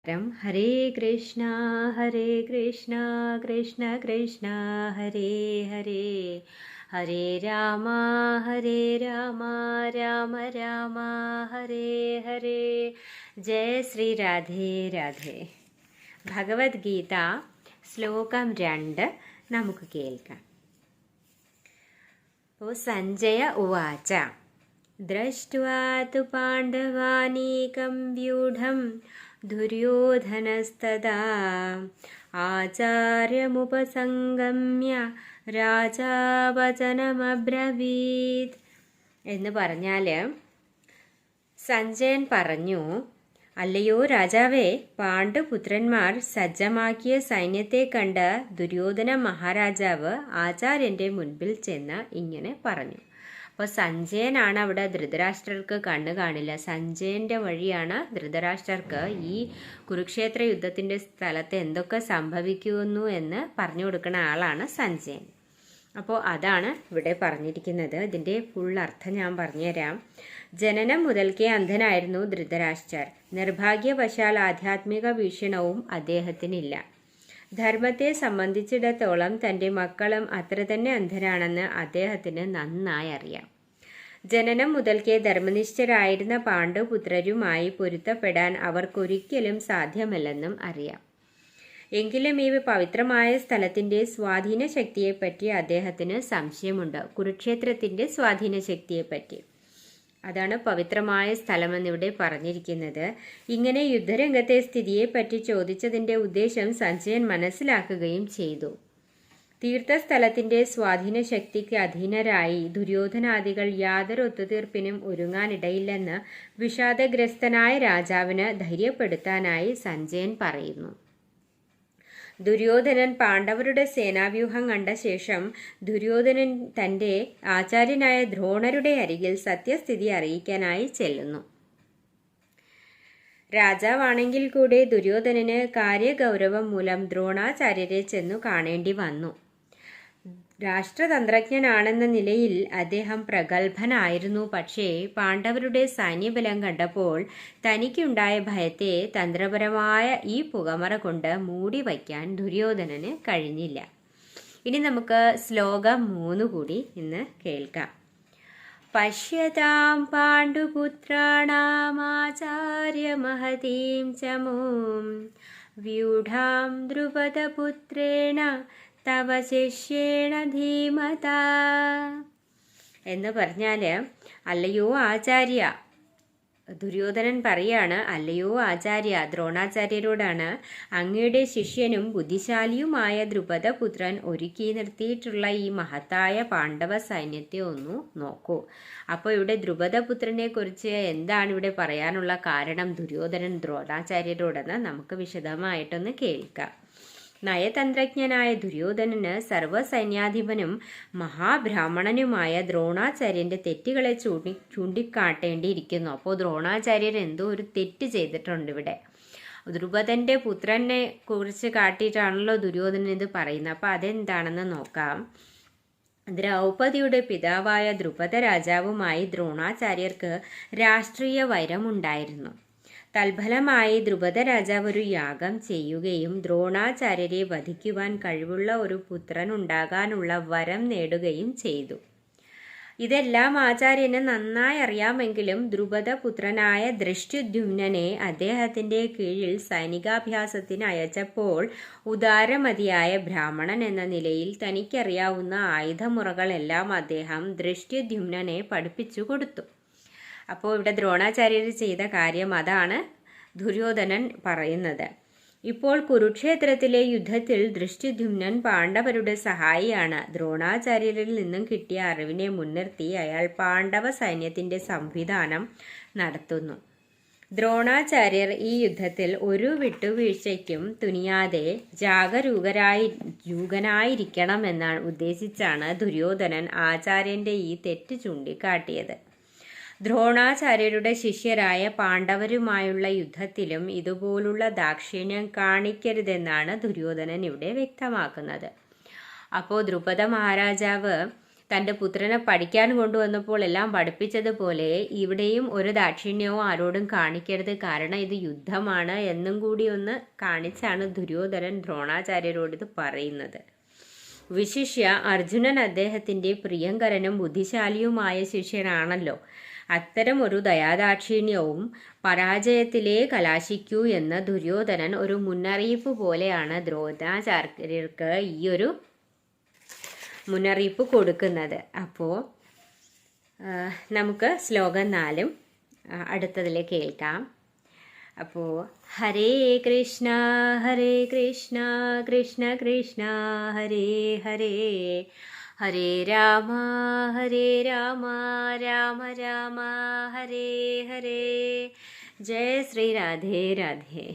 ഹരേ കൃഷ്ണ കൃഷ്ണ കൃഷ്ണ ഹരേ ഹരേ ഹരേ രാമ രാമ രാമ ഹരേ ഹരേ. ജയ ശ്രീ രാധേ രാധേ. ഭഗവത്ഗീത ശ്ലോകം 2 നമുക്ക് കേൾക്കാം. സഞ്ജയ ഉവാച ദൃഷ്ട്വാ തു പാണ്ഡവാനീകം വ്യൂഢം ദുര്യോധനസ്തദാ ആചാര്യമുപസംഗമ്യ രാജാ വചനമബ്രവീത്. എന്ന് പറഞ്ഞാൽ സഞ്ജയൻ പറഞ്ഞു, അല്ലയോ രാജാവേ, പാണ്ഡുപുത്രന്മാർ സജ്ജമാക്കിയ സൈന്യത്തെ കണ്ട് ദുര്യോധന മഹാരാജാവ് ആചാര്യന്റെ മുൻപിൽ ചെന്ന് ഇങ്ങനെ പറഞ്ഞു. അപ്പോൾ സഞ്ജയനാണ് അവിടെ ധൃതരാഷ്ട്രർക്ക് കണ്ണു കാണില്ല. സഞ്ജയന്റെ വഴിയാണ് ധൃതരാഷ്ട്രർക്ക് ഈ കുരുക്ഷേത്ര യുദ്ധത്തിന്റെ സ്ഥലത്ത് എന്തൊക്കെ സംഭവിക്കുന്നു എന്ന് പറഞ്ഞു കൊടുക്കുന്ന ആളാണ് സഞ്ജയൻ. അപ്പോൾ അതാണ് ഇവിടെ പറഞ്ഞിരിക്കുന്നത്. ഇതിൻ്റെ ഫുൾ അർത്ഥം ഞാൻ പറഞ്ഞുതരാം. ജനനം മുതൽക്കേ അന്ധനായിരുന്നു ധൃതരാഷ്ട്രർ. നിർഭാഗ്യവശാൽ ആധ്യാത്മിക വീക്ഷണവും അദ്ദേഹത്തിനില്ല. ധർമ്മത്തെ സംബന്ധിച്ചിടത്തോളം തൻ്റെ മക്കളും അത്ര തന്നെ അന്ധരാണെന്ന് അദ്ദേഹത്തിന് നന്നായി അറിയാം. ജനനം മുതൽക്കേ ധർമ്മനിഷ്ഠരായിരുന്ന പാണ്ഡുപുത്രരുമായി പൊരുത്തപ്പെടാൻ അവർക്കൊരിക്കലും സാധ്യമല്ലെന്നും അറിയാം. എങ്കിലും ഈ പവിത്രമായ സ്ഥലത്തിൻ്റെ സ്വാധീന ശക്തിയെപ്പറ്റി അദ്ദേഹത്തിന് സംശയമുണ്ട്. കുരുക്ഷേത്രത്തിൻ്റെ സ്വാധീന ശക്തിയെപ്പറ്റി. അതാണ് പവിത്രമായ സ്ഥലമെന്നിവിടെ പറഞ്ഞിരിക്കുന്നത്. ഇങ്ങനെ യുദ്ധരംഗത്തെ സ്ഥിതിയെപ്പറ്റി ചോദിച്ചതിൻ്റെ ഉദ്ദേശം സഞ്ജയൻ മനസ്സിലാക്കുകയും ചെയ്തു. തീർത്ഥസ്ഥലത്തിൻ്റെ സ്വാധീന ശക്തിക്ക് അധീനരായി ദുര്യോധനാദികൾ യാതൊരു ഒത്തുതീർപ്പിനും ഒരുങ്ങാനിടയില്ലെന്ന് വിഷാദഗ്രസ്തനായ രാജാവിന് ധൈര്യപ്പെടുത്താനായി സഞ്ജയൻ പറയുന്നു. ദുര്യോധനൻ പാണ്ഡവരുടെ സേനാവ്യൂഹം കണ്ട ശേഷം ദുര്യോധനൻ തൻ്റെ ആചാര്യനായ ദ്രോണരുടെ അരികിൽ സത്യസ്ഥിതി അറിയിക്കാനായി ചെല്ലുന്നു. രാജാവാണെങ്കിൽ കൂടെ ദുര്യോധനന് കാര്യഗൗരവം മൂലം ദ്രോണാചാര്യരെ ചെന്നു കാണേണ്ടി വന്നു. രാഷ്ട്രതന്ത്രജ്ഞനാണെന്ന നിലയിൽ അദ്ദേഹം പ്രഗത്ഭനായിരുന്നു. പക്ഷേ പാണ്ഡവരുടെ സൈന്യബലം കണ്ടപ്പോൾ തനിക്കുണ്ടായ ഭയത്തെ തന്ത്രപരമായ ഈ പുകമറ കൊണ്ട് മൂടി വയ്ക്കാൻ ദുര്യോധനന് കഴിഞ്ഞില്ല. ഇനി നമുക്ക് ശ്ലോകം 3 കൂടി ഇന്ന് കേൾക്കാം. പശ്യതാം പാണ്ഡുപുത്രാണാമാചാര്യമഹതീം ചമൂം വ്യൂഢാം ദ്രുപദപുത്രേണ തവ ശിഷ്യേണ ധീമത. എന്ന് പറഞ്ഞാൽ, അല്ലയോ ആചാര്യ, ദുര്യോധനൻ പറയാണ്, അല്ലയോ ആചാര്യ, ദ്രോണാചാര്യരോടാണ്, അങ്ങയുടെ ശിഷ്യനും ബുദ്ധിശാലിയുമായ ദ്രുപദപുത്രൻ ഒരുക്കി നിർത്തിയിട്ടുള്ള ഈ മഹത്തായ പാണ്ഡവ സൈന്യത്തെ ഒന്നു നോക്കൂ. അപ്പോൾ ഇവിടെ ദ്രുപദപുത്രനെ കുറിച്ച് എന്താണ് ഇവിടെ പറയാനുള്ള കാരണം ദുര്യോധനൻ ദ്രോണാചാര്യരോടെന്ന് നമുക്ക് വിശദമായിട്ടൊന്ന് കേൾക്കാം. നയതന്ത്രജ്ഞനായ ദുര്യോധനന് സർവ്വസൈന്യാധിപനും മഹാബ്രാഹ്മണനുമായ ദ്രോണാചാര്യന്റെ തെറ്റുകളെ ചൂണ്ടിക്കാട്ടേണ്ടിയിരിക്കുന്നു. അപ്പോൾ ദ്രോണാചാര്യർ എന്തോ ഒരു തെറ്റ് ചെയ്തിട്ടുണ്ട് ഇവിടെ. ദ്രുപദന്റെ പുത്രനെ കുറിച്ച് കാട്ടിയിട്ടാണല്ലോ ദുര്യോധനൻ ഇത് പറയുന്നത്. അപ്പോൾ അതെന്താണെന്ന് നോക്കാം. ദ്രൗപദിയുടെ പിതാവായ ദ്രുപദ രാജാവുമായി ദ്രോണാചാര്യർക്ക് രാഷ്ട്രീയ വൈരമുണ്ടായിരുന്നു. തൽഫലമായി ദ്രുപദ രാജാവ് ഒരു യാഗം ചെയ്യുകയും ദ്രോണാചാര്യരെ വധിക്കുവാൻ കഴിവുള്ള ഒരു പുത്രൻ ഉണ്ടാകാനുള്ള വരം നേടുകയും ചെയ്തു. ഇതെല്ലാം ആചാര്യന് നന്നായി അറിയാമെങ്കിലും ദ്രുപദപുത്രനായ ദൃഷ്ടദ്യുമ്നനെ അദ്ദേഹത്തിന്റെ കീഴിൽ സൈനികാഭ്യാസത്തിന് അയച്ചപ്പോൾ ഉദാരമതിയായ ബ്രാഹ്മണൻ എന്ന നിലയിൽ തനിക്കറിയാവുന്ന ആയുധമുറകളെല്ലാം അദ്ദേഹം ദൃഷ്ടദ്യുമ്നനെ പഠിപ്പിച്ചു കൊടുത്തു. അപ്പോൾ ഇവിടെ ദ്രോണാചാര്യർ ചെയ്ത കാര്യം അതാണ് ദുര്യോധനൻ പറയുന്നത്. ഇപ്പോൾ കുരുക്ഷേത്രത്തിലെ യുദ്ധത്തിൽ ദൃഷ്ടദ്യുമ്നൻ പാണ്ഡവരുടെ സഹായിയാണ്. ദ്രോണാചാര്യരിൽ നിന്നും കിട്ടിയ അറിവിനെ മുൻനിർത്തി അയാൾ പാണ്ഡവ സൈന്യത്തിന്റെ സംവിധാനം നടത്തുന്നു. ദ്രോണാചാര്യർ ഈ യുദ്ധത്തിൽ ഒരു വിട്ടുവീഴ്ചയ്ക്കും തുനിയാതെ ജാഗരൂകനായിരിക്കണമെന്നാണ് ഉദ്ദേശിച്ചാണ് ദുര്യോധനൻ ആചാര്യന്റെ ഈ തെറ്റ് ചൂണ്ടിക്കാട്ടിയത്. ദ്രോണാചാര്യരുടെ ശിഷ്യരായ പാണ്ഡവരുമായുള്ള യുദ്ധത്തിലും ഇതുപോലുള്ള ദാക്ഷിണ്യം കാണിക്കരുതെന്നാണ് ദുര്യോധനൻ ഇവിടെ വ്യക്തമാക്കുന്നത്. അപ്പോൾ ദ്രുപദ മഹാരാജാവ് തൻ്റെ പുത്രനെ പഠിക്കാൻ കൊണ്ടുവന്നപ്പോൾ എല്ലാം പഠിപ്പിച്ചതുപോലെ ഇവിടെയും ഒരു ദാക്ഷിണ്യവും ആരോടും കാണിക്കരുത്, കാരണം ഇത് യുദ്ധമാണ് എന്നും കൂടി ഒന്ന് കാണിച്ചാണ് ദുര്യോധനൻ ദ്രോണാചാര്യരോട് ഇത് പറയുന്നത്. വിശിഷ്യ അർജുനൻ അദ്ദേഹത്തിൻ്റെ പ്രിയങ്കരനും ബുദ്ധിശാലിയുമായ ശിഷ്യനാണല്ലോ. അത്തരം ഒരു ദയാദാക്ഷിണ്യവും പരാജയത്തിലേ കലാശിക്കൂ എന്ന് ദുര്യോധനൻ ഒരു മുന്നറിയിപ്പ് പോലെയാണ് ദ്രോണാചാര്യർക്ക് ഈ ഒരു മുന്നറിയിപ്പ് കൊടുക്കുന്നത്. അപ്പോൾ നമുക്ക് ശ്ലോകം 4 അടുത്തതിൽ കേൾക്കാം. അപ്പോൾ ഹരേ കൃഷ്ണ കൃഷ്ണ കൃഷ്ണ ഹരേ ഹരേ, ഹരേ രാമ രാമ രാമ ഹരേ ഹരേ. ജയ ശ്രീ രാധേ രാധേ.